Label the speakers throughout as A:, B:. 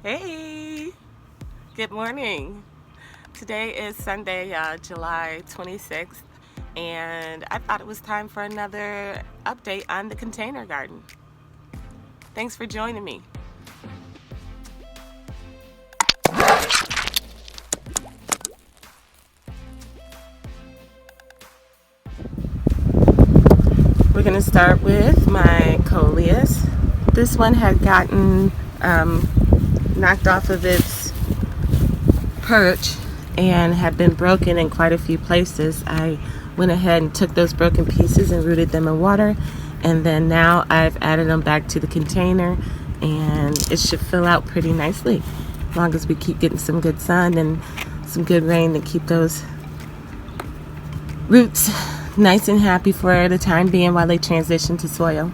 A: Hey, good morning. Today is Sunday, July 26th, and I thought it was time for another update on the container garden. Thanks for joining me. We're going to start with my Coleus. This one had gotten knocked off of its perch and had been broken in quite a few places. I went ahead and took those broken pieces and rooted them in water, and then now I've added them back to the container, and it should fill out pretty nicely as long as we keep getting some good sun and some good rain to keep those roots nice and happy for the time being while they transition to soil.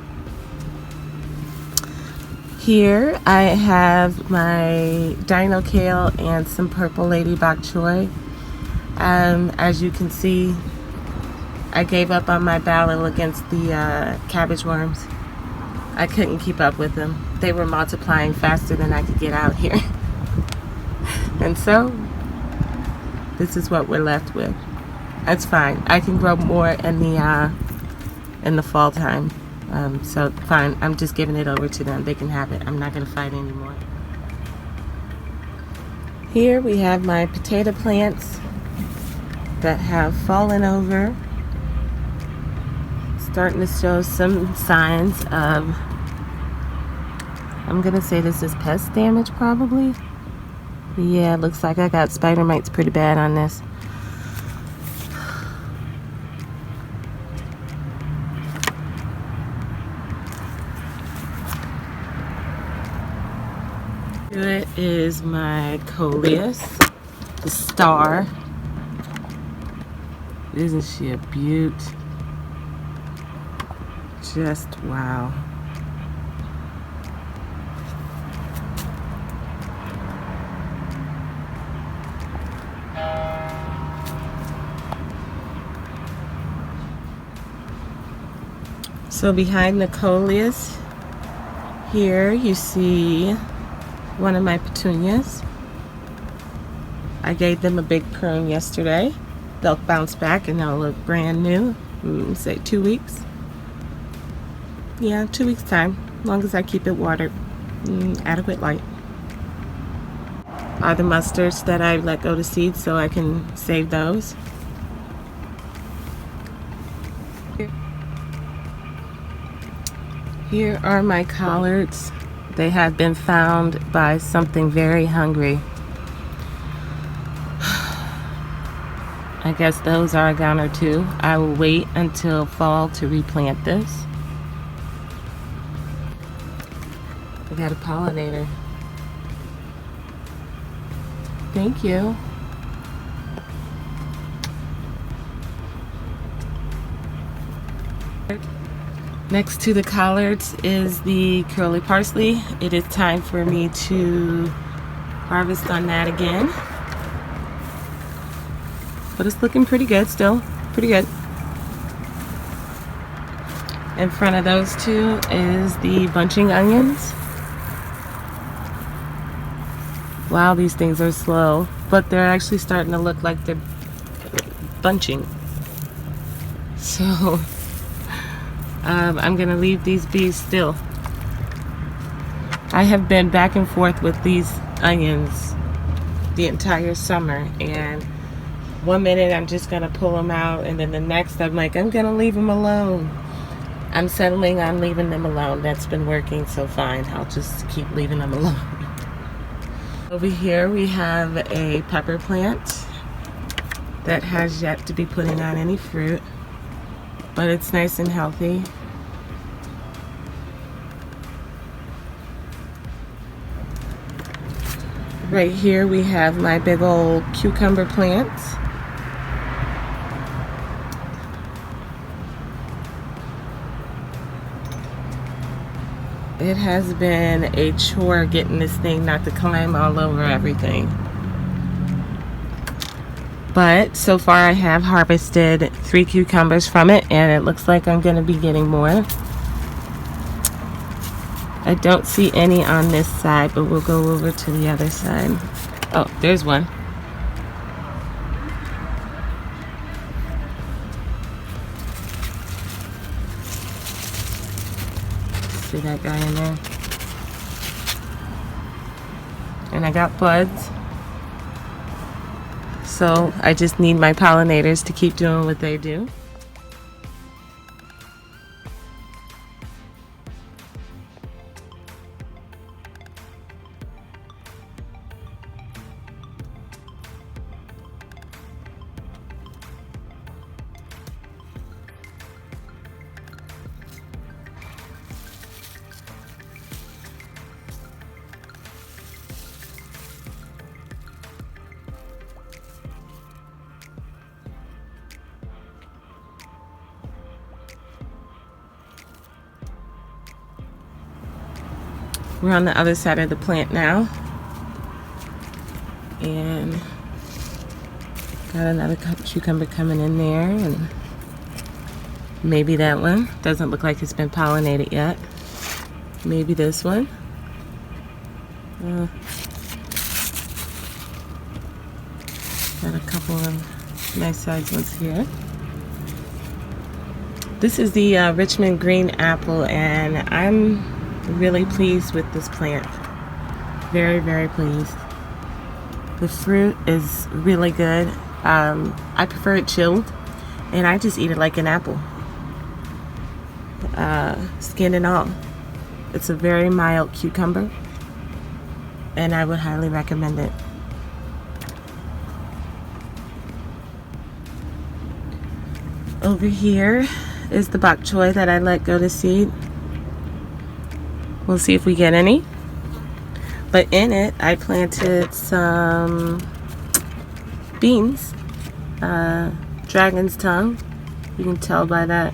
A: Here I have my Dino Kale and some purple ladybug Choy. As you can see, I gave up on my Basil against the cabbage worms. I couldn't keep up with them. They were multiplying faster than I could get out here. And so, this is what we're left with. That's fine. I can grow more in the fall time. So fine, I'm just giving it over to them. They can have it. I'm not going to fight anymore. Here we have my potato plants that have fallen over. Starting to show some signs of, I'm going to say this is pest damage probably. Yeah, it looks like I got spider mites pretty bad on this. Here is my Coleus, the star. Isn't she a beaut? Just wow. So behind the Coleus, here you see one of my Petunias. I gave them a big prune yesterday. They'll bounce back and they'll look brand new in, say, 2 weeks. Yeah, 2 weeks time, as long as I keep it watered, adequate light. Are the mustards that I let go to seed so I can save those. Here are my collards. They have been found by something very hungry. I guess those are gone or two. I will wait until fall to replant this. I got a pollinator. Thank you. Next to the collards is the curly parsley. It is time for me to harvest on that again. But it's looking pretty good still. Pretty good. In front of those two is the bunching onions. Wow, these things are slow, but they're actually starting to look like they're bunching. So I'm gonna leave these bees still. I have been back and forth with these onions the entire summer, and one minute I'm just gonna pull them out, and then the next I'm like, I'm gonna leave them alone. I'm settling on leaving them alone. That's been working so fine. I'll just keep leaving them alone. Over here we have a pepper plant that has yet to be putting on any fruit, but it's nice and healthy. Right here we have my big old cucumber plant. It has been a chore getting this thing not to climb all over everything. But so far I have harvested 3 cucumbers from it, and it looks like I'm going to be getting more. I don't see any on this side, but we'll go over to the other side. Oh, there's one. See that guy in there? And I got buds. So I just need my pollinators to keep doing what they do. We're on the other side of the plant now. And got another cucumber coming in there. And maybe that one. Doesn't look like it's been pollinated yet. Maybe this one. Got a couple of nice sized ones here. This is the Richmond Green Apple, and I'm really pleased with this plant. Very, very pleased. The fruit is really good. I prefer it chilled, and I just eat it like an apple, skin and all. It's a very mild cucumber, and I would highly recommend it. Over here is the bok choy that I let go to seed. We'll see if we get any. But in it, I planted some beans, dragon's tongue. You can tell by that.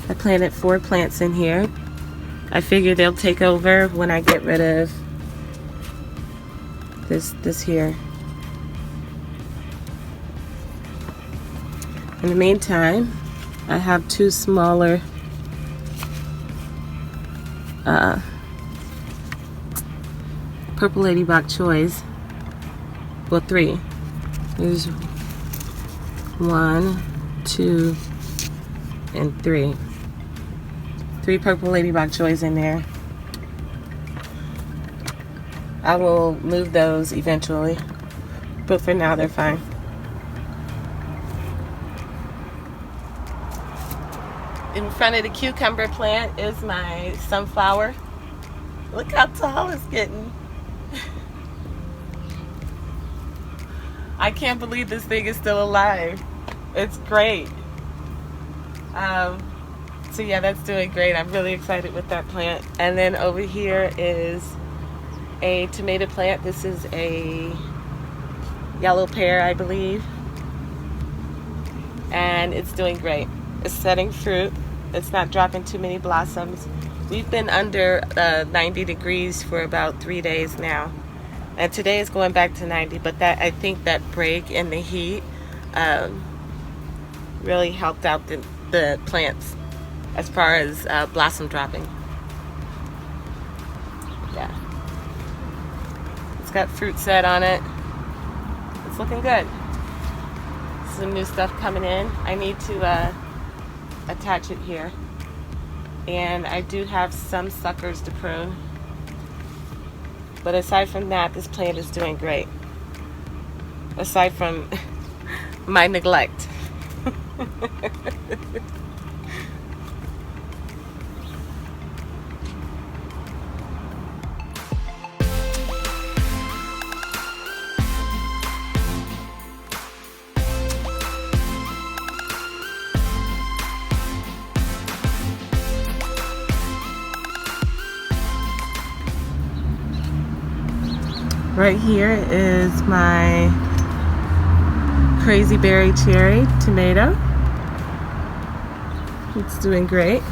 A: I planted 4 plants in here. I figure they'll take over when I get rid of this here. In the meantime, I have 2 smaller purple lady bok choys. Well, 3. There's 1, 2, and 3. 3 purple lady bok choys in there. I will move those eventually, but for now they're fine. In front of the cucumber plant is my sunflower. Look how tall it's getting. I can't believe this thing is still alive. It's great. So yeah, that's doing great. I'm really excited with that plant. And then over here is a tomato plant. This is a yellow pear, I believe. And it's doing great. It's setting fruit. It's not dropping too many blossoms. We've been under 90 degrees for about 3 days now. And today is going back to 90, but that, I think that break in the heat really helped out the plants as far as blossom dropping. Yeah. It's got fruit set on it. It's looking good. Some new stuff coming in. I need to attach it here. And I do have some suckers to prune. But aside from that, this plant is doing great. Aside from my neglect. Right here is my crazy berry cherry tomato. It's doing great.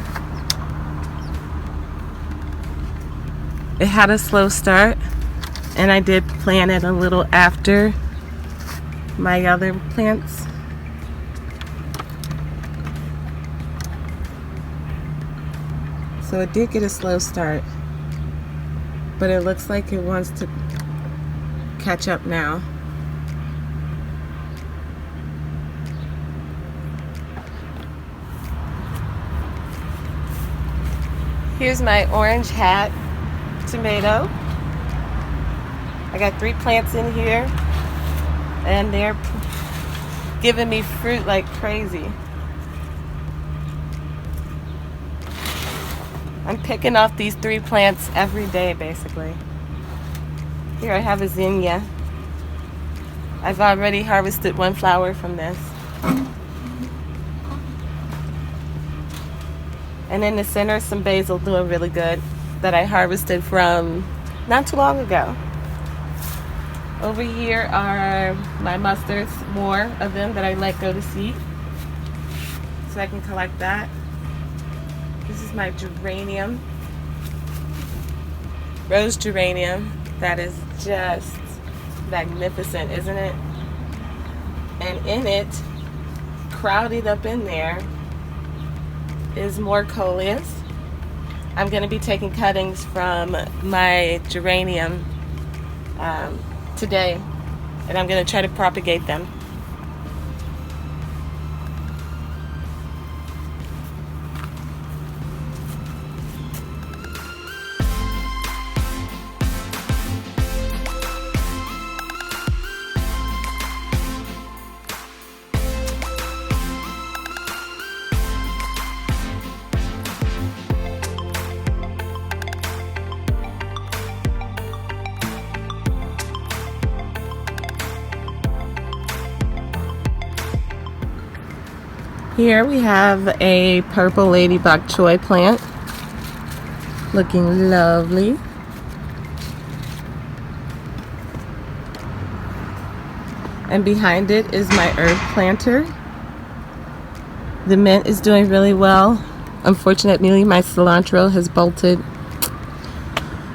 A: It had a slow start, and I did plant it a little after my other plants. So it did get a slow start, but it looks like it wants to catch up now. Here's my orange hat tomato. I got 3 plants in here, and they're giving me fruit like crazy. I'm picking off these 3 plants every day, basically. Here I have a Zinnia. I've already harvested 1 flower from this. And in the center, some basil doing really good that I harvested from not too long ago. Over here are my mustards, more of them that I let go to seed, so I can collect that. This is my geranium, rose geranium. That is just magnificent, isn't it? And in it, crowded up in there, is more Coleus. I'm going to be taking cuttings from my geranium today, and I'm going to try to propagate them. Here we have a purple lady bok choy plant, looking lovely. And behind it is my herb planter. The mint is doing really well. Unfortunately, my cilantro has bolted,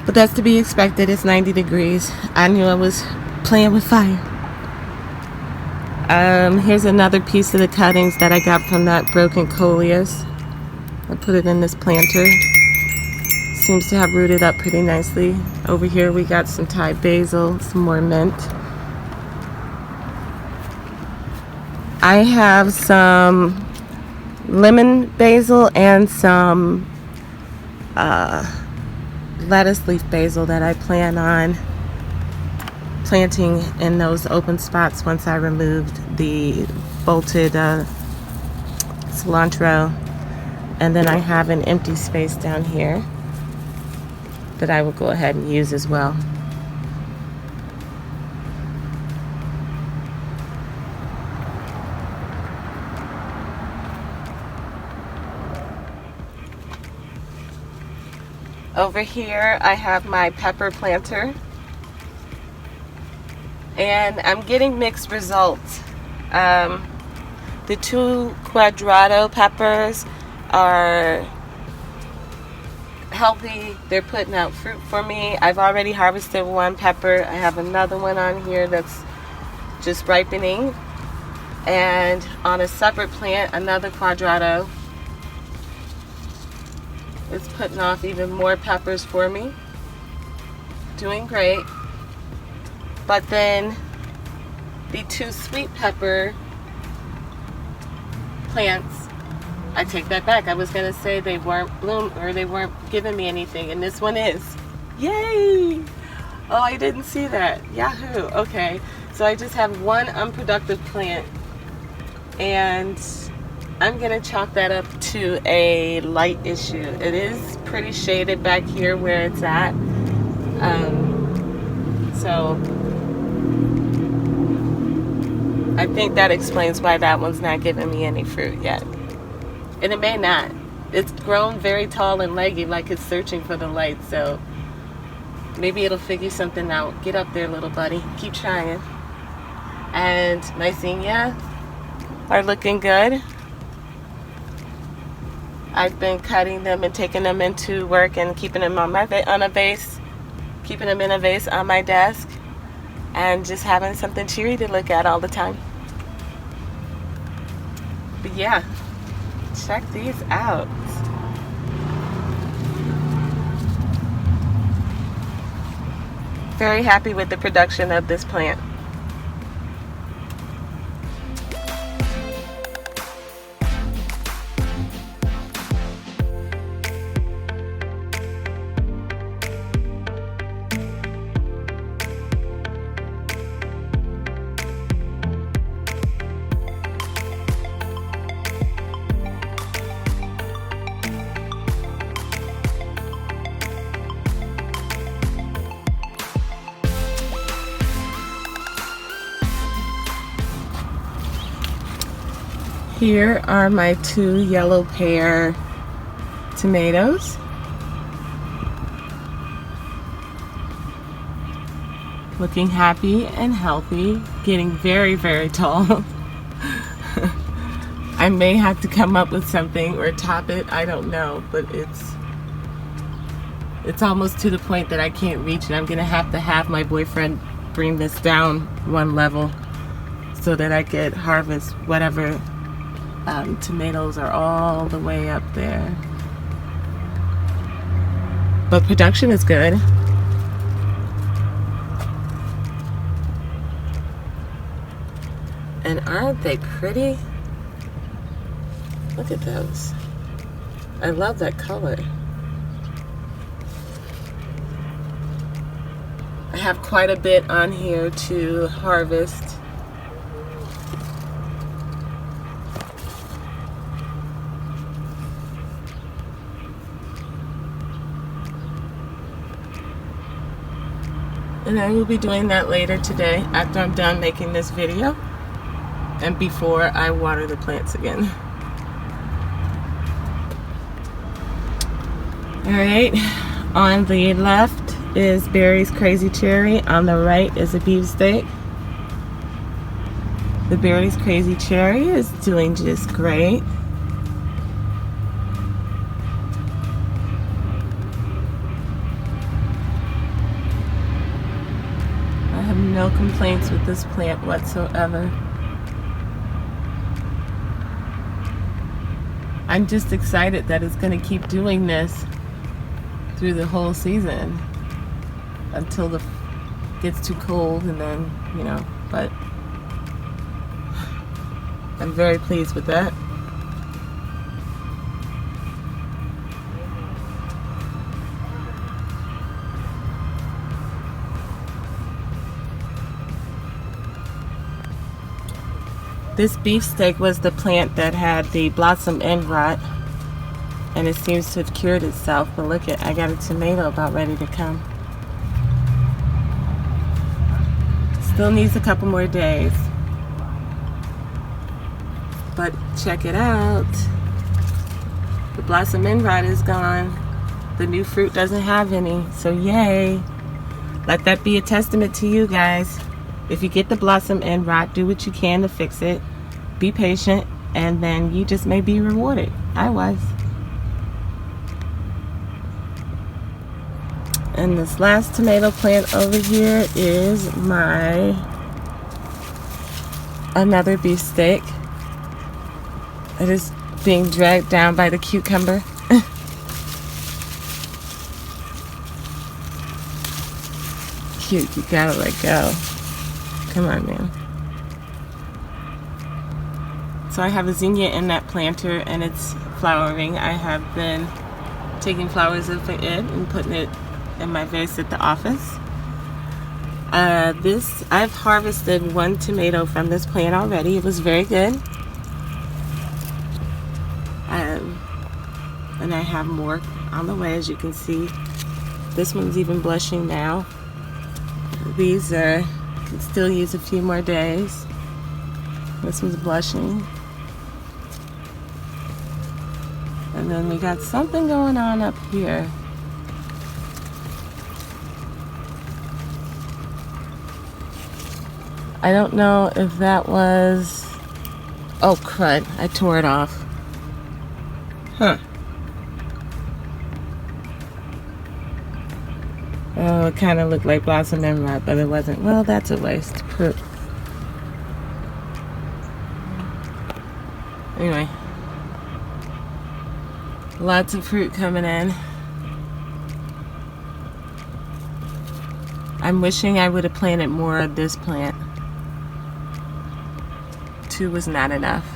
A: but that's to be expected. It's 90 degrees. I knew I was playing with fire. Here's another piece of the cuttings that I got from that broken Coleus. I put it in this planter. Seems to have rooted up pretty nicely. Over here we got some Thai basil, some more mint. I have some lemon basil and some lettuce leaf basil that I plan on planting in those open spots once I removed the bolted cilantro. And then I have an empty space down here that I will go ahead and use as well. Over here I have my pepper planter, and I'm getting mixed results. The 2 Cuadrato peppers are healthy. They're putting out fruit for me. I've already harvested 1 pepper. I have another one on here that's just ripening. And on a separate plant, another Cuadrato is putting off even more peppers for me. Doing great. But then the 2 sweet pepper plants, I take that back. I was gonna say they weren't bloom, or they weren't giving me anything, and this one is. Yay! Oh, I didn't see that. Yahoo! Okay, so I just have 1 unproductive plant, and I'm gonna chalk that up to a light issue. It is pretty shaded back here where it's at. So I think that explains why that one's not giving me any fruit yet. And it may not. It's grown very tall and leggy, like it's searching for the light, so maybe it'll figure something out. Get up there, little buddy. Keep trying. And my Zinnia are looking good. I've been cutting them and taking them into work and keeping them on my keeping them in a vase on my desk, and just having something cheery to look at all the time. But yeah, check these out. very happy with the production of this plant. Here are my 2 yellow pear tomatoes. Looking happy and healthy, getting very, very tall. I may have to come up with something or top it, I don't know, but it's almost to the point that I can't reach it. I'm gonna have my boyfriend bring this down 1 level so that I could harvest whatever tomatoes are all the way up there. But production is good. And aren't they pretty? Look at those. I love that color. I have quite a bit on here to harvest. And I will be doing that later today after I'm done making this video and before I water the plants again. Alright, on the left is Barry's Crazy Cherry. On the right is a beefsteak. The Barry's Crazy Cherry is doing just great. No complaints with this plant whatsoever. I'm just excited that it's going to keep doing this through the whole season until it gets too cold, and then, you know, but I'm very pleased with that. This beefsteak was the plant that had the blossom end rot, and it seems to have cured itself. But look at, I got a tomato about ready to come. Still needs a couple more days. But check it out. The blossom end rot is gone. The new fruit doesn't have any, so yay. Let that be a testament to you guys. If you get the blossom end rot, do what you can to fix it. Be patient, and then you just may be rewarded. I was. And this last tomato plant over here is another beefsteak. It is being dragged down by the cucumber. Cute, you gotta let go. Come on, man. So I have a zinnia in that planter, and it's flowering. I have been taking flowers of it and putting it in my vase at the office. I've harvested 1 tomato from this plant already. It was very good. And I have more on the way, as you can see. This one's even blushing now. These can still use a few more days. This one's blushing. And then we got something going on up here. I don't know if that was... Oh, crud. I tore it off. Huh. Oh, it kind of looked like blossom end rot, but it wasn't. Well, that's a waste. Anyway. Lots of fruit coming in. I'm wishing I would have planted more of this plant. 2 was not enough.